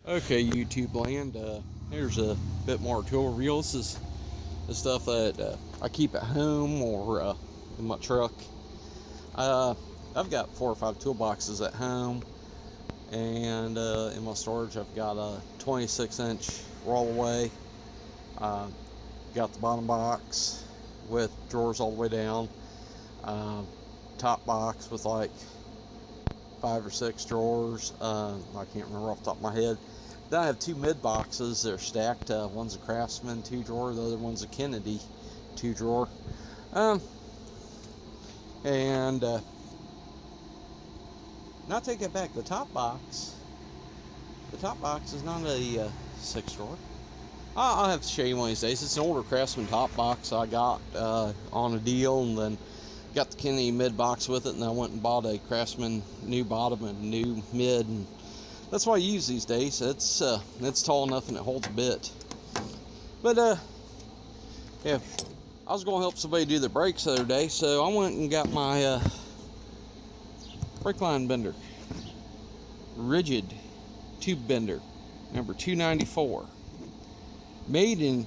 Okay, YouTube land. Here's a bit more tool review. This is the stuff that I keep at home or in my truck. I've got 4 or 5 toolboxes at home, and in my storage I've got a 26-inch rollaway. Got the bottom box with drawers all the way down. Top box with like 5 or 6 drawers. I can't remember off the top of my head. Then I have 2 mid boxes. They're stacked. One's a Craftsman 2-drawer. The other one's a Kennedy 2-drawer. And now take it back. The top box is not a 6-drawer. I'll have to show you one of these days. It's an older Craftsman top box I got on a deal, and then got the Kennedy mid box with it, and I went and bought a Craftsman new bottom and new mid, and that's what I use these days. It's tall enough and it holds a bit. But yeah, I was going to help somebody do their brakes the other day, so I went and got my brake line bender, rigid tube bender, number 294, made in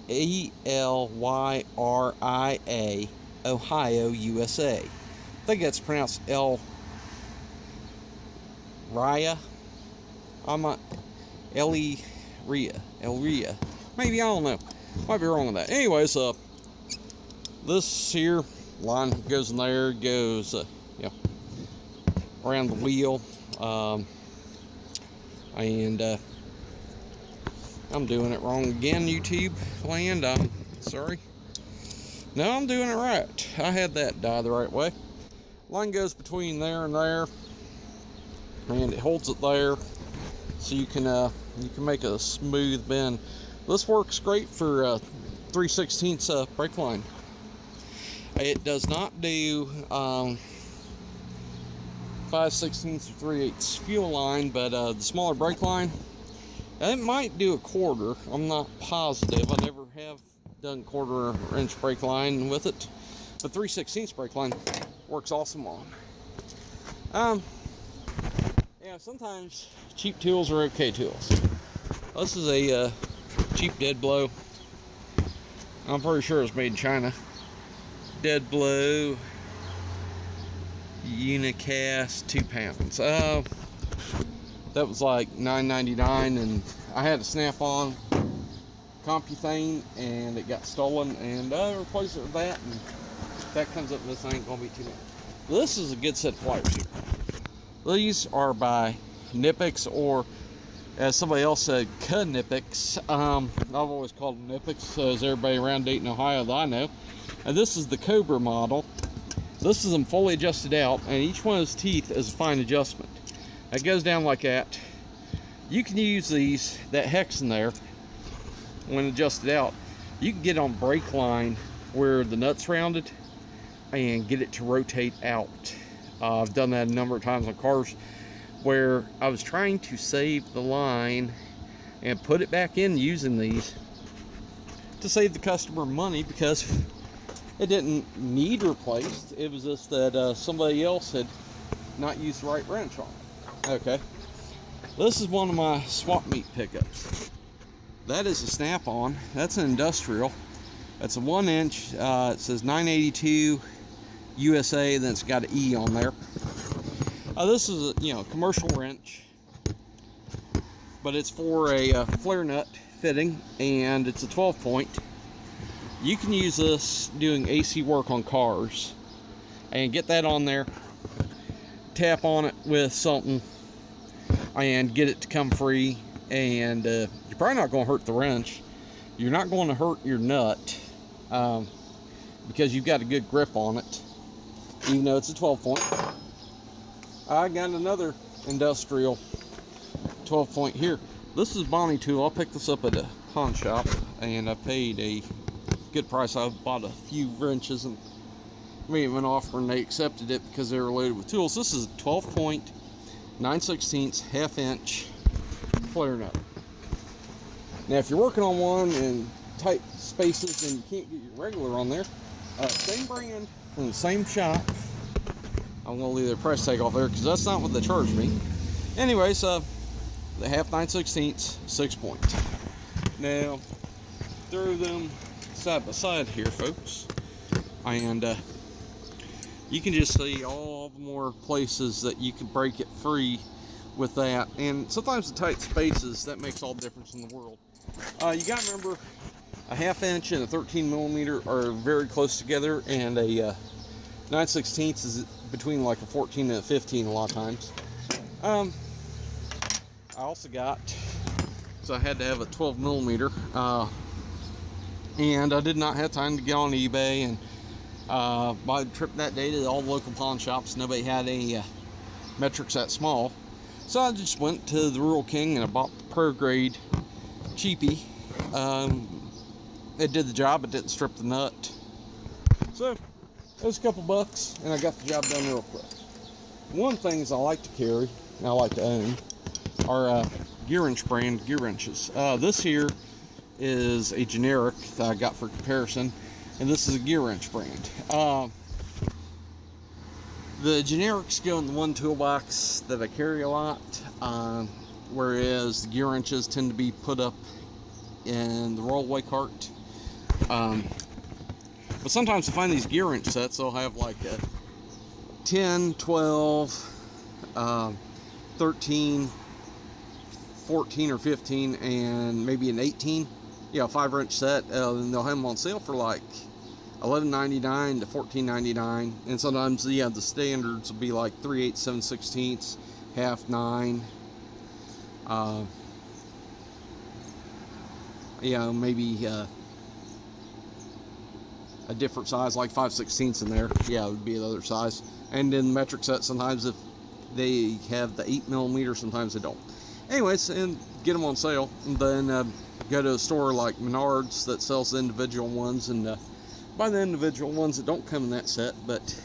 Elyria, Ohio, USA. I think that's pronounced Elria. Elria. Maybe, I don't know. Might be wrong with that. Anyways, this here line goes in there, goes around the wheel, and I'm doing it wrong again, YouTube land. I'm sorry. No, I'm doing it right. I had that die the right way. Line goes between there and there, and it holds it there, so you can make a smooth bend. This works great for 3/16 brake line. It does not do 5/16 or 3/8 fuel line, but the smaller brake line, it might do a quarter. I'm not positive. I never have done 1/4 inch brake line with it, but 3/16 brake line works awesome on. Yeah, sometimes cheap tools are okay tools. This is a cheap dead blow. I'm pretty sure it's made in China. Dead blow Unicast 2 pounds. That was like $9.99, and I had a Snap-on CompuThing, and it got stolen, and I replaced it with that, and if that comes up, this ain't gonna be too bad. This is a good set of pliers here. These are by Knipex, or as somebody else said, Knipex. I've always called them Knipex, so is everybody around Dayton, Ohio that I know. And this is the Cobra model. This is them fully adjusted out, and each one of his teeth is a fine adjustment. It goes down like that. You can use these, that hex in there, when adjusted out. You can get on brake line where the nut's rounded and get it to rotate out. I've done that a number of times on cars where I was trying to save the line and put it back in using these to save the customer money, because it didn't need replaced. It was just that somebody else had not used the right wrench on it. Okay, this is one of my swap meet pickups. That is a Snap-on. That's an industrial. That's a 1-inch. It says 982 USA. Then it's got an E on there. This is a commercial wrench, but it's for a flare nut fitting, and it's a 12-point. You can use this doing AC work on cars, and get that on there. Tap on it with something, and get it to come free. And you're probably not going to hurt the wrench. You're not going to hurt your nut, because you've got a good grip on it, even though it's a 12-point. I got another industrial 12-point here. This is Bonnie tool. I picked this up at a pawn shop, and I paid a good price. I bought a few wrenches and made them an offer, and they accepted it because they were loaded with tools. This is a 12-point, 9/16 1/2-inch flare nut. Now, if you're working on one in tight spaces and you can't get your regular on there, same brand from the same shop. I'm gonna leave their price tag off there because that's not what they charged me. Anyways, the half 9/16, 6 points. Now, throw them side by side here, folks, and you can just see all the more places that you can break it free with that. And sometimes the tight spaces, that makes all the difference in the world. You got to remember, a 1/2 inch and a 13 millimeter are very close together, and a 9/16 is between like a 14 and a 15 a lot of times. I also got, so I had to have a 12 millimeter, and I did not have time to get on eBay, and by the trip that day to all the local pawn shops, nobody had any metrics that small. So I just went to the Rural King and I bought the Pro Grade cheapie. It did the job, it didn't strip the nut. So it was a couple bucks and I got the job done real quick. One of the things I like to carry, and I like to own, are GearWrench brand gear wrenches. This here is a generic that I got for comparison, and this is a GearWrench brand. The generics go in the one toolbox that I carry a lot, whereas the gear wrenches tend to be put up in the rollaway cart. But sometimes I find these gear wrench sets, they'll have like a 10, 12, 13, 14 or 15, and maybe an 18. Yeah, a 5-wrench set, and they'll have them on sale for like $11.99 to $14.99, and sometimes the standards will be like 3/8, 7/16, 1/2, 9. Maybe a different size, like 5/16 in there. Yeah, it would be the other size. And in the metric set, sometimes if they have the 8 millimeter, sometimes they don't. Anyways, and get them on sale, and then go to a store like Menards that sells the individual ones, and buy the individual ones that don't come in that set, but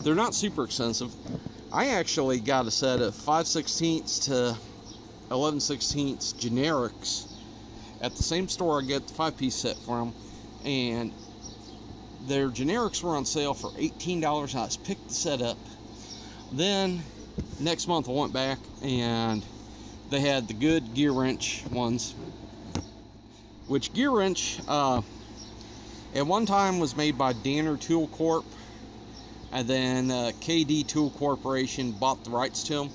they're not super expensive. I actually got a set of 5/16 to 11/16 generics at the same store I get the 5-piece set from, and their generics were on sale for $18. I just picked the set up. Then next month I went back and they had the good gear wrench ones, which gear wrench at one time was made by Danner Tool Corp, and then KD Tool Corporation bought the rights to them.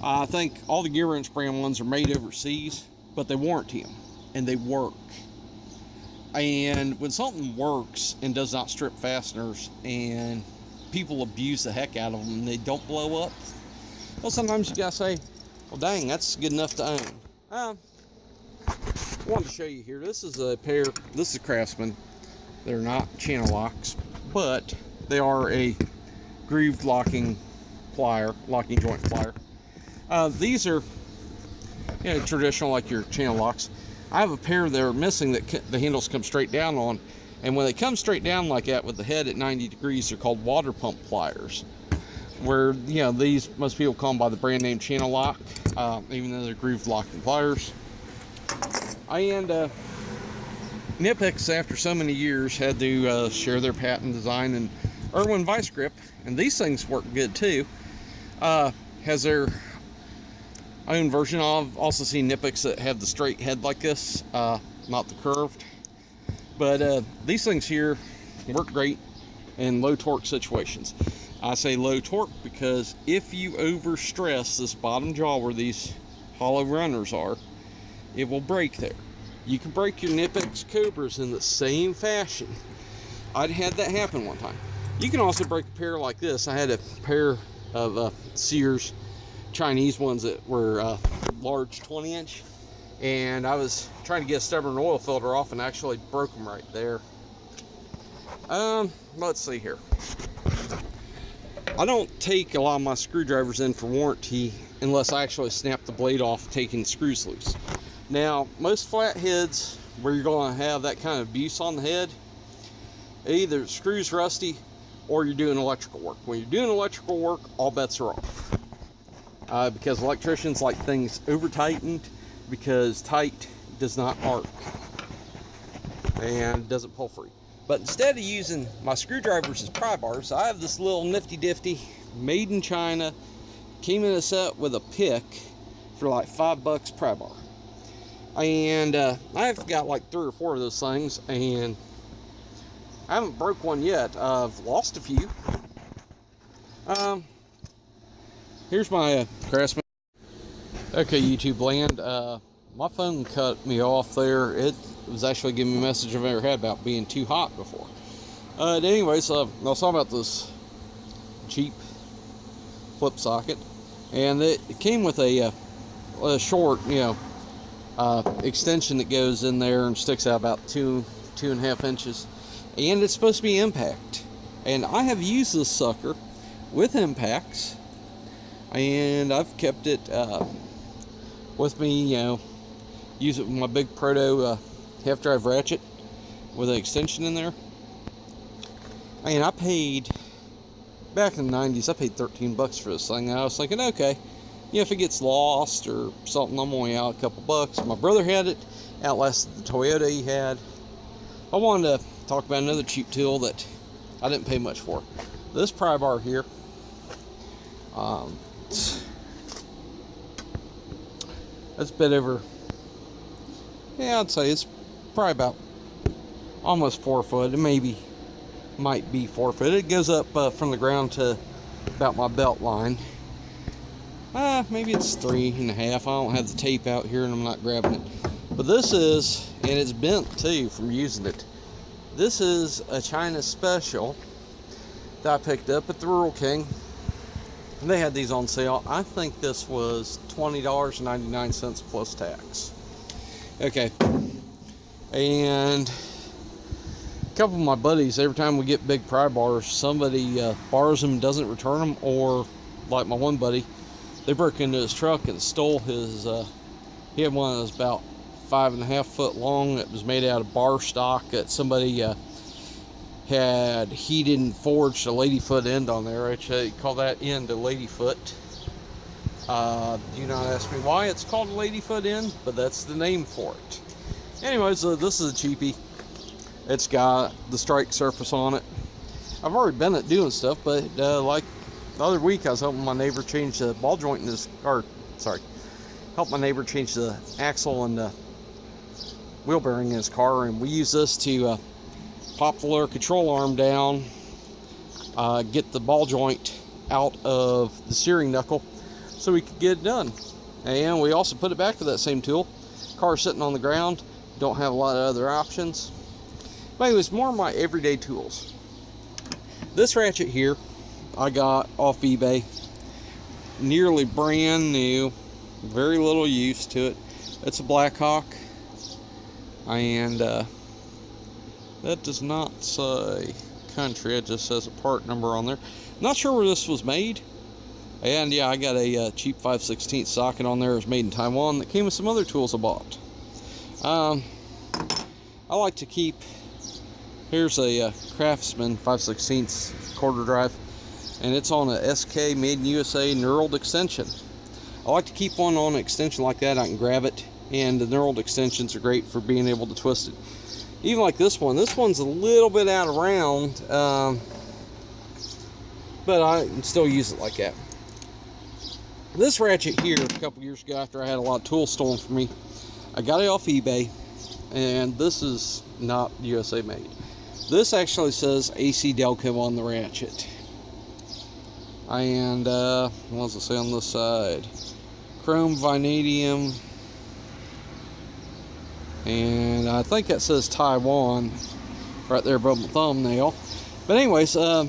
I think all the gear wrench brand ones are made overseas, but they warranty them and they work. And when something works and does not strip fasteners and people abuse the heck out of them and they don't blow up, well, sometimes you gotta say, well, dang, that's good enough to own. I wanted to show you here. This is a pair. This is Craftsman. They're not channel locks, but they are a grooved locking plier, locking joint plier. These are traditional, like your channel locks. I have a pair that are missing that the handles come straight down on, and when they come straight down like that with the head at 90 degrees, they're called water pump pliers. Where these, most people call them by the brand name channel lock, even though they're grooved locking pliers. And Knipex, after so many years, had to share their patent design, and Irwin Vice Grip, and these things work good too, has their own version. I've also seen Knipex that have the straight head like this, not the curved. But these things here work great in low torque situations. I say low torque because if you overstress this bottom jaw where these hollow runners are, it will break there. You can break your Knipex Cobras in the same fashion. I'd had that happen one time. You can also break a pair like this. I had a pair of Sears Chinese ones that were large 20-inch, and I was trying to get a stubborn oil filter off and actually broke them right there. Let's see here. I don't take a lot of my screwdrivers in for warranty unless I actually snap the blade off taking the screws loose. Now, most flat heads where you're going to have that kind of abuse on the head, either the screw's rusty or you're doing electrical work. When you're doing electrical work, all bets are off. Because electricians like things over tightened, because tight does not arc and doesn't pull free. But instead of using my screwdrivers as pry bars, I have this little nifty-difty, made in China, came in a set with a pick for like $5 pry bar. And I've got like 3 or 4 of those things, and I haven't broke one yet. I've lost a few. Here's my Craftsman. Okay, YouTube land. My phone cut me off there. It was actually giving me a message I've never had about being too hot before. Anyways, I was talking about this cheap flip socket, and it came with a short, extension that goes in there and sticks out about 2.5 inches, and it's supposed to be impact. And I have used this sucker with impacts, and I've kept it with me, use it with my big Proto half drive ratchet with an extension in there. And I paid, back in the 90s, I paid $13 for this thing. And I was thinking, okay, if it gets lost or something, I'm only out a couple bucks. My brother had it, outlasted the Toyota he had. I wanted to talk about another cheap tool that I didn't pay much for. This pry bar here, it's a bit over, I'd say it's probably about almost 4 foot. It might be 4 foot. It goes up from the ground to about my belt line. Maybe it's 3.5. I don't have the tape out here and I'm not grabbing it. But this is, and it's bent too from using it. This is a China Special that I picked up at the Rural King. And they had these on sale. I think this was $20.99 plus tax. Okay. And a couple of my buddies, every time we get big pry bars, somebody borrows them and doesn't return them, or like my one buddy, they broke into his truck and stole his, he had one that was about 5.5 foot long. It was made out of bar stock that somebody had heated and forged a ladyfoot end on there. Actually, call that end a ladyfoot. Do not ask me why it's called a ladyfoot end, but that's the name for it. Anyways, this is a cheapie. It's got the strike surface on it. I've already been at doing stuff, but like the other week, I was helping my neighbor change the ball joint in his, help my neighbor change the axle and the wheel bearing in his car, and we use this to pop the lower control arm down, get the ball joint out of the steering knuckle so we could get it done. And we also put it back to that same tool. Car sitting on the ground, don't have a lot of other options. But anyways, more of my everyday tools. This ratchet here I got off eBay, nearly brand new, very little use to it. It's a Blackhawk, and that does not say country, it just says a part number on there. Not sure where this was made. And yeah, I got a cheap 5/16 socket on there. It was made in Taiwan. That came with some other tools I bought. I like to keep, here's a Craftsman 5/16 quarter drive, and it's on a SK Made in USA knurled extension. I like to keep one on an extension like that. I can grab it, and the knurled extensions are great for being able to twist it. Even like this one's a little bit out of round, but I can still use it like that. This ratchet here, a couple years ago, after I had a lot of tools stolen from me, I got it off eBay, and this is not USA made. This actually says AC Delco on the ratchet. And what does it say on this side? Chrome vanadium, and I think that says Taiwan right there above my thumbnail. But anyways, I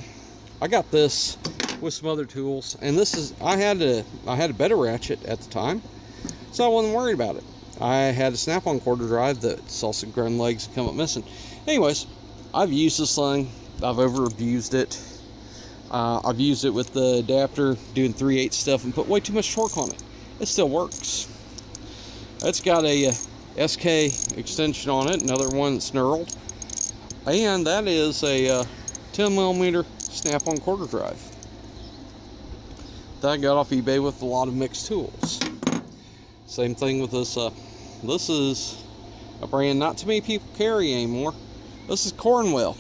got this with some other tools, and this is, I had a better ratchet at the time, so I wasn't worried about it. I had a snap-on quarter drive that's also grown legs and come up missing. Anyways, I've used this thing. I've over-abused it. I've used it with the adapter, doing 3/8 stuff, and put way too much torque on it. It still works. It's got a SK extension on it, another one that's knurled, and that is a 10mm snap-on quarter drive that I got off eBay with a lot of mixed tools. Same thing with this. This is a brand not too many people carry anymore. This is Cornwell,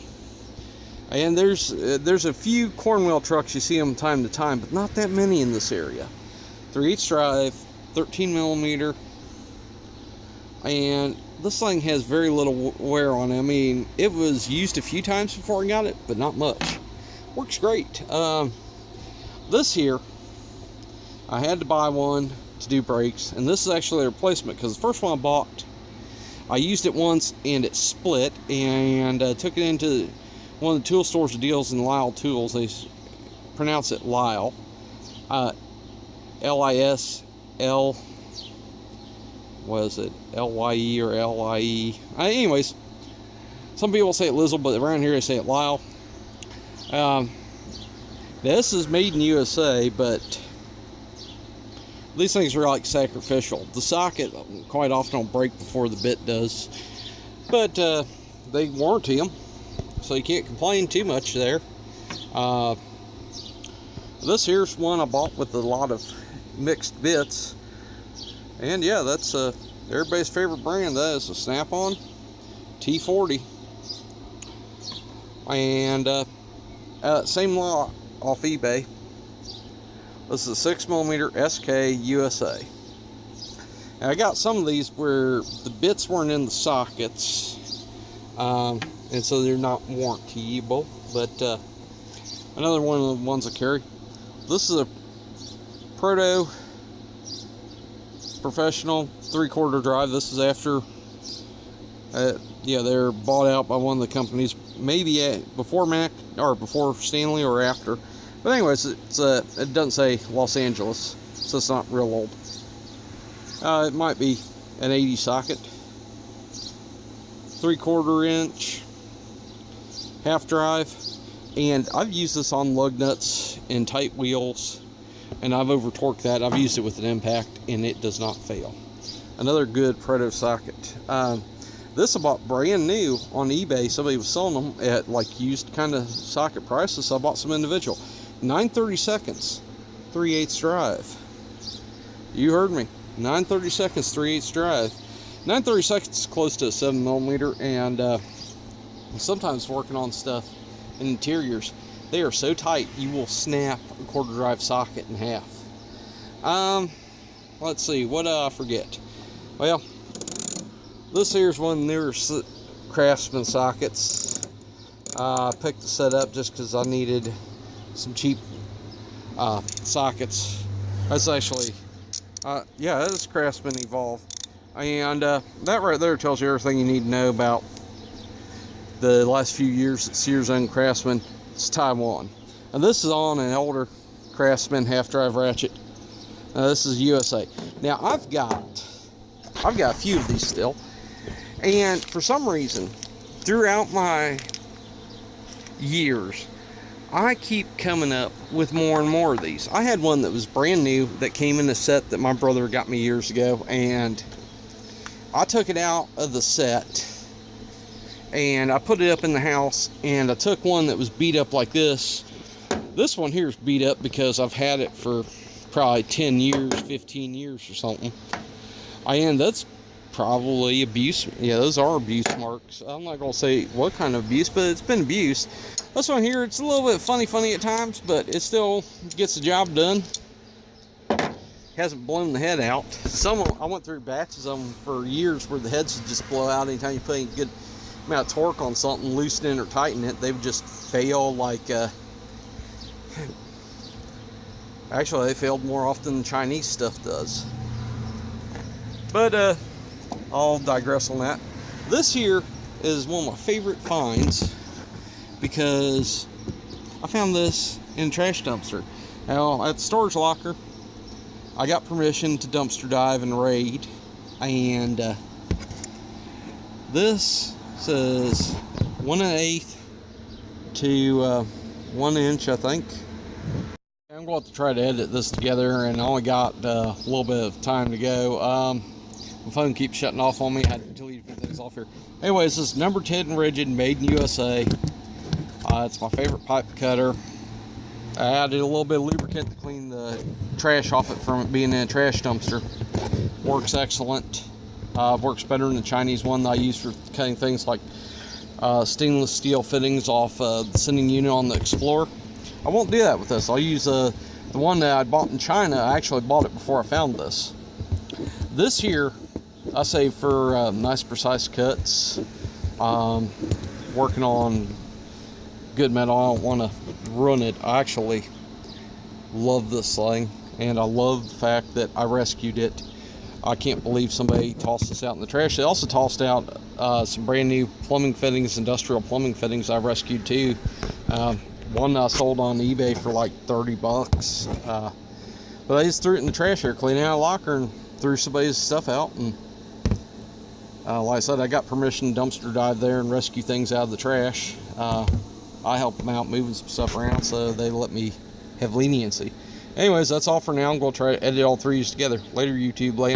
and there's a few Cornwell trucks, you see them time to time, but not that many in this area. 3/8 drive, 13 millimeter, and this thing has very little wear on it. I mean, it was used a few times before I got it, but not much. Works great. This here, I had to buy one to do brakes, and this is actually a replacement, because the first one I bought, I used it once and it split, and took it into one of the tool stores that deals in Lisle tools. They pronounce it Lisle, L-I-S-L, was it L-Y-E or L-I-E? Anyways, some people say it Lizzle, but around here they say it Lisle. This is made in USA, but these things are like sacrificial. The socket quite often will break before the bit does, but they warranty them, so you can't complain too much there. This here's one I bought with a lot of mixed bits, and yeah, that's everybody's favorite brand. That is a Snap-on T40, and same lot off eBay. This is a 6mm SK USA. And I got some of these where the bits weren't in the sockets, and so they're not warrantyable. But another one of the ones I carry. This is a Proto Professional 3/4 drive. This is after, yeah, they're bought out by one of the companies, maybe before Mac or before Stanley or after. But anyways, it doesn't say Los Angeles, so it's not real old. It might be an 80 socket, 3/4 inch, half drive, and I've used this on lug nuts and tight wheels, and I've over torqued that. I've used it with an impact, and it does not fail. Another good Proto socket. This I bought brand new on eBay. Somebody was selling them at like used kind of socket prices, so I bought some individual. 9/32, 3/8 drive. You heard me. 9/32, 3/8 drive. 9/32 is close to a 7mm, and sometimes working on stuff in interiors, they are so tight you will snap a 1/4 drive socket in half. Let's see, what did I forget? Well, this here's one of the newer Craftsman sockets. I picked the set up just because I needed some cheap sockets. That's actually, yeah, that is Craftsman Evolve. And that right there tells you everything you need to know about the last few years that Sears owned Craftsman. It's Taiwan. And this is on an older Craftsman half drive ratchet. This is USA. Now I've got a few of these still, and for some reason throughout my years I keep coming up with more and more of these. I had one that was brand new that came in a set that my brother got me years ago, and I took it out of the set and I put it up in the house, and I took one that was beat up like this. This one here is beat up because I've had it for probably 10 years, 15 years or something. And that's probably abuse. Yeah, those are abuse marks. I'm not going to say what kind of abuse, but it's been abuse. This one here, it's a little bit funny at times, but it still gets the job done. Hasn't blown the head out. I went through batches of them for years where the heads would just blow out anytime you put any good amount of torque on something, loosen it or tighten it. They would just fail like, actually they failed more often than Chinese stuff does. But I'll digress on that. This here is one of my favorite finds because I found this in a trash dumpster. Now, at the storage locker, I got permission to dumpster dive and raid, and this says 1 1/8 to 1 inch, I think. I'm going to try to edit this together, and I only got a little bit of time to go. My phone keeps shutting off on me. I had to delete a few things off here. Anyways, this is number 10 rigid, made in USA. It's my favorite pipe cutter. I added a little bit of lubricant to clean the trash off it from it being in a trash dumpster. Works excellent. Works better than the Chinese one that I use for cutting things like stainless steel fittings off the sending unit on the Explorer. I won't do that with this. I'll use the one that I bought in China. I actually bought it before I found this. this here, I say for nice precise cuts, working on good metal. I don't want to ruin it. I actually love this thing, and I love the fact that I rescued it. I can't believe somebody tossed this out in the trash. They also tossed out some brand new plumbing fittings, industrial plumbing fittings I rescued too. One I sold on eBay for like $30. But I just threw it in the trash here, cleaning out a locker, and threw somebody's stuff out. And like I said, I got permission to dumpster dive there and rescue things out of the trash. I helped them out moving some stuff around, so they let me have leniency. Anyways, that's all for now. I'm going to try to edit all three together. Later, YouTube land.